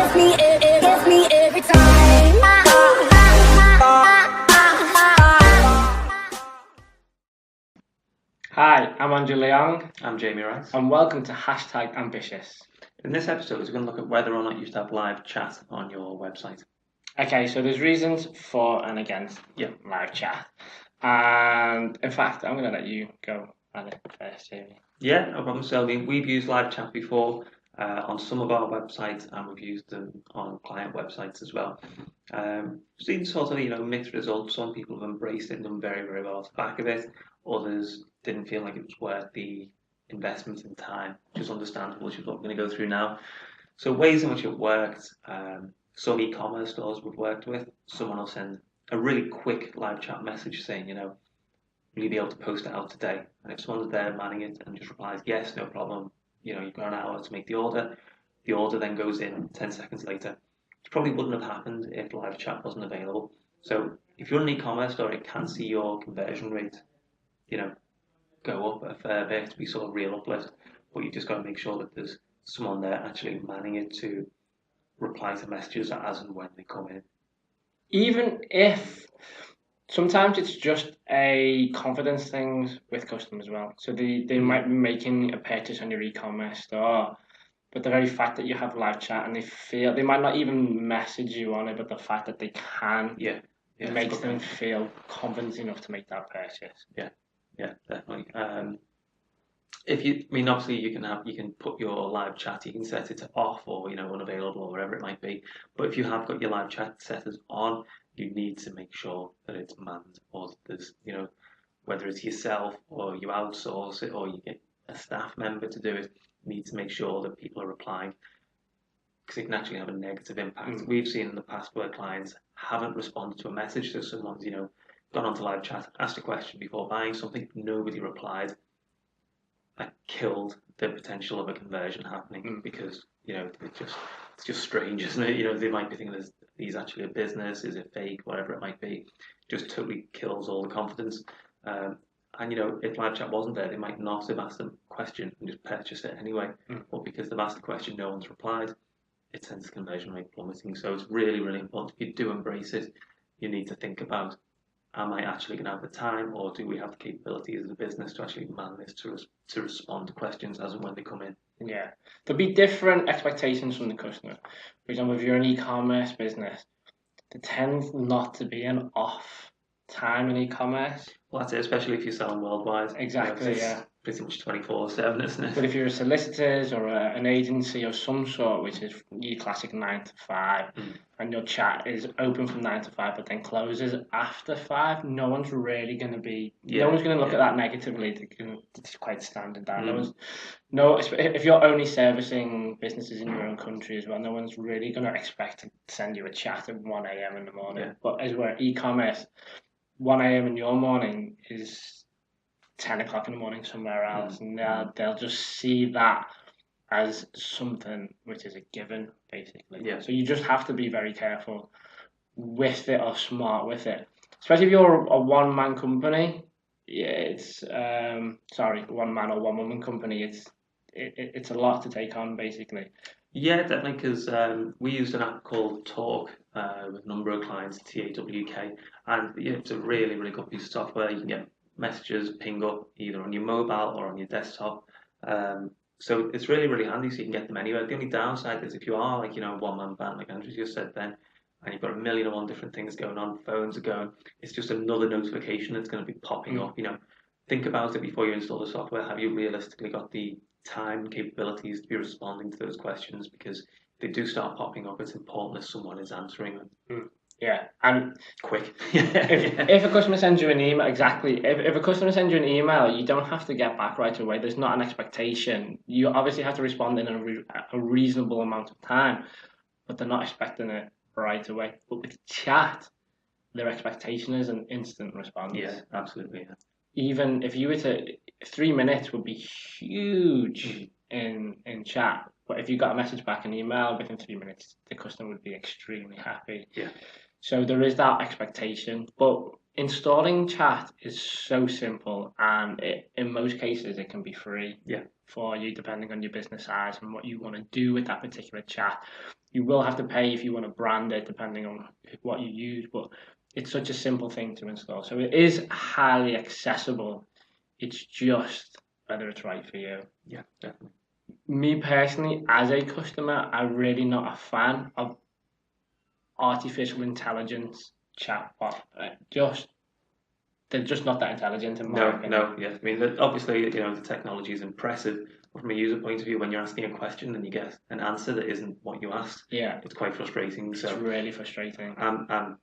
gets me every time. Hi, I'm Andrew Leong, I'm Jamie Rice. and welcome to #Ambitious. In this episode, we're going to look at whether or not you should have live chat on your website. Okay, so there's reasons for and against live chat. And in fact, I'm going to let you go at it first, Jamie. Yeah, no problem. So we've used live chat before on some of our websites, and we've used them on client websites as well. Seen sort of mixed results. Some people have embraced it and done very, very well off the back of it. Others didn't feel like it was worth the investment in time, which is understandable, which is what we're going to go through now. So ways in which it worked. Some e-commerce stores we've worked with, someone will send a really quick live chat message saying, will you be able to post it out today? And if someone's there manning it and just replies, yes, no problem, you've got an hour to make the order then goes in 10 seconds later. It probably wouldn't have happened if live chat wasn't available. So if you're an e-commerce store, it can see your conversion rate, go up a fair bit, be sort of real uplift, but you just got to make sure that there's someone there actually manning it to reply to messages as and when they come in. Even if sometimes it's just a confidence thing with customers as well. So they might be making a purchase on your e-commerce store, but the very fact that you have live chat and they might not even message you on it, but the fact that they can makes them feel confident enough to make that purchase. Yeah, definitely. Obviously you can put your live chat, you can set it to off or unavailable or whatever it might be. But if you have got your live chat setters on, you need to make sure that it's manned, or that there's whether it's yourself or you outsource it or you get a staff member to do it, you need to make sure that people are replying, because it can actually have a negative impact. We've seen in the past where clients haven't responded to a message, so someone's gone onto live chat, asked a question before buying something, nobody replied. That killed the potential of a conversion happening because it's just strange, isn't it? They might be thinking, is these actually a business? Is it fake? Whatever it might be, just totally kills all the confidence. And if live chat wasn't there, they might not have asked them a question and just purchased it anyway. But because they've asked the question, no one's replied. It sends the conversion rate plummeting. So it's really, really important. If you do embrace it, you need to think about, am I actually going to have the time, or do we have the capability as a business to actually man this to respond to questions as and when they come in? Yeah, there'll be different expectations from the customer. For example, if you're an e-commerce business, there tends not to be an off time in e-commerce. Well, that's it, especially if you're selling worldwide. Exactly, yeah. Pretty much 24/7, isn't it? But if you're a solicitors or an agency of some sort, which is your classic 9 to 5, and your chat is open from 9 to 5 but then closes after 5, no one's really going to be, no one's going to look at that negatively. It's quite standard that. If you're only servicing businesses in your own country as well, no one's really going to expect to send you a chat at 1 a.m. in the morning. Yeah. But as we're e-commerce, 1 a.m. in your morning is 10 o'clock in the morning somewhere else, and they'll just see that as something which is a given, basically. Yeah. So you just have to be very careful with it, or smart with it, especially if you're a one-man company. It's one man or one woman company. It's a lot to take on, basically. Yeah, definitely, because we used an app called Talk with a number of clients, TAWK, and it's a really, really good piece of software. You can get messages ping up either on your mobile or on your desktop. So it's really, really handy, so you can get them anywhere. The only downside is if you are a one-man band, like Andrew just said then, and you've got 1,000,001 different things going on, phones are going, it's just another notification that's going to be popping up. Think about it before you install the software. Have you realistically got the time and capabilities to be responding to those questions? Because if they do start popping up, it's important that someone is answering them. Yeah, and quick. if a customer sends you an email, if a customer sends you an email, you don't have to get back right away. There's not an expectation. You obviously have to respond in a reasonable amount of time, but they're not expecting it right away. But with chat, their expectation is an instant response. Yeah, absolutely. Yeah. Even if you were to, 3 minutes would be huge in chat. But if you got a message back in email within 3 minutes, the customer would be extremely happy. Yeah. So there is that expectation. But installing chat is so simple, and in most cases it can be free for you, depending on your business size and what you want to do with that particular chat. You will have to pay if you want to brand it, depending on what you use, but it's such a simple thing to install. So it is highly accessible. It's just whether it's right for you. Yeah, definitely. Me personally, as a customer, I'm really not a fan of artificial intelligence chatbot. They're just not that intelligent in my opinion. No, yeah. I mean, obviously, the technology is impressive. But from a user point of view, when you're asking a question and you get an answer that isn't what you asked, Yeah, it's quite frustrating. it's So really frustrating. I'm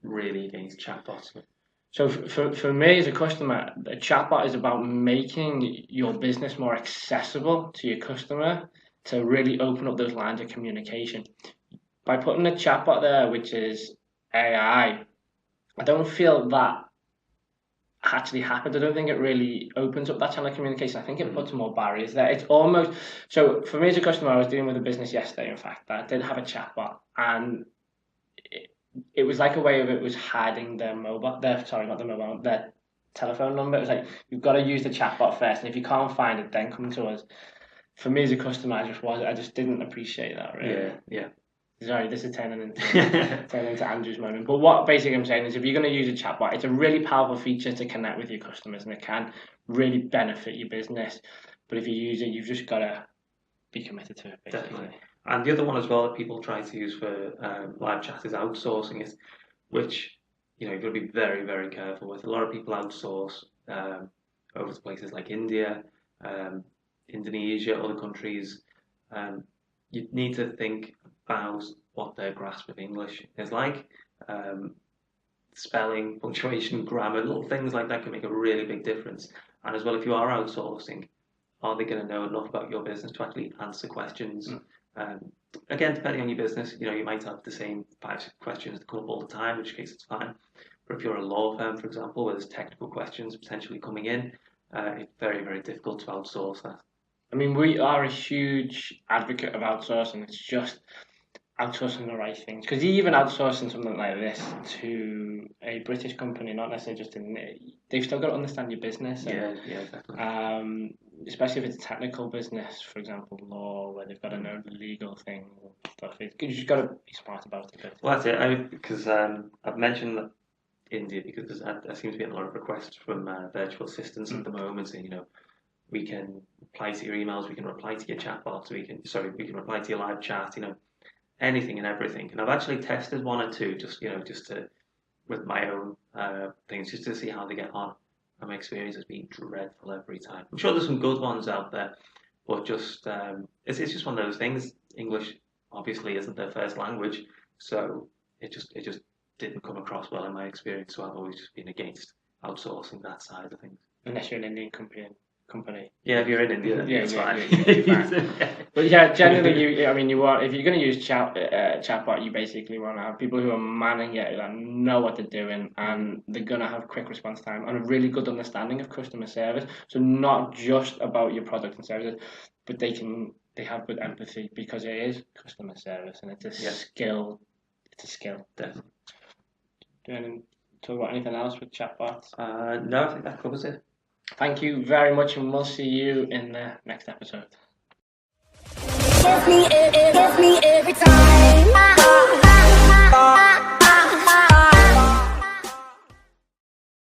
really against chatbots. So for me as a customer, a chatbot is about making your business more accessible to your customer to really open up those lines of communication. By putting a chatbot there, which is AI, I don't feel that actually happens. I don't think it really opens up that channel of communication. I think it puts more barriers there. It's almost, so for me as a customer, I was dealing with a business yesterday, in fact, that did have a chatbot, and it was like a way of it was hiding their their telephone number. It was like, you've got to use the chatbot first, and if you can't find it, then come to us. For me as a customer, I just didn't appreciate that, really. Yeah. Sorry, this is turning into Andrew's moment. But what basically I'm saying is, if you're going to use a chatbot, it's a really powerful feature to connect with your customers, and it can really benefit your business. But if you use it, you've just got to be committed to it, basically. Definitely. And the other one as well that people try to use for live chat is outsourcing it, which you've got to be very, very careful with. A lot of people outsource over to places like India, Indonesia, other countries. You need to think about what their grasp of English is like. Spelling, punctuation, grammar, little things like that can make a really big difference. And as well, if you are outsourcing, are they going to know enough about your business to actually answer questions? Again, depending on your business, you might have the same 5 questions that come up all the time, in which case it's fine. But if you're a law firm, for example, where there's technical questions potentially coming in, it's very, very difficult to outsource that. I mean, we are a huge advocate of outsourcing. It's just outsourcing the right things. Because even outsourcing something like this to a British company, not necessarily just they've still got to understand your business. Yeah, exactly. Especially if it's a technical business, for example, law, where they've got to know the legal things and stuff. You just got to be smart about it. Well, that's it. Because I've mentioned India because I seem to be getting a lot of requests from virtual assistants at the moment saying, we can reply to your emails, we can reply to your chatbots, we can reply to your live chat, anything and everything. And I've actually tested 1 or 2 just to with my own things, just to see how they get on. And my experience has been dreadful every time. I'm sure there's some good ones out there, but just it's just one of those things. English obviously isn't their first language, so it just didn't come across well in my experience. So I've always just been against outsourcing that side of things. Unless you're an Indian company. Yeah, if you're in India, it's fine. Fine. But yeah, generally, you want, if you're going to use chatbot, you basically want to have people who are manning it, that know what they're doing, and they're going to have quick response time and a really good understanding of customer service. So not just about your product and services, but they have good empathy, because it is customer service and it's a skill. It's a skill. Definitely. Do you want to talk about anything else with chatbots? No, I think that covers it. Thank you very much, and we'll see you in the next episode. Give me every time.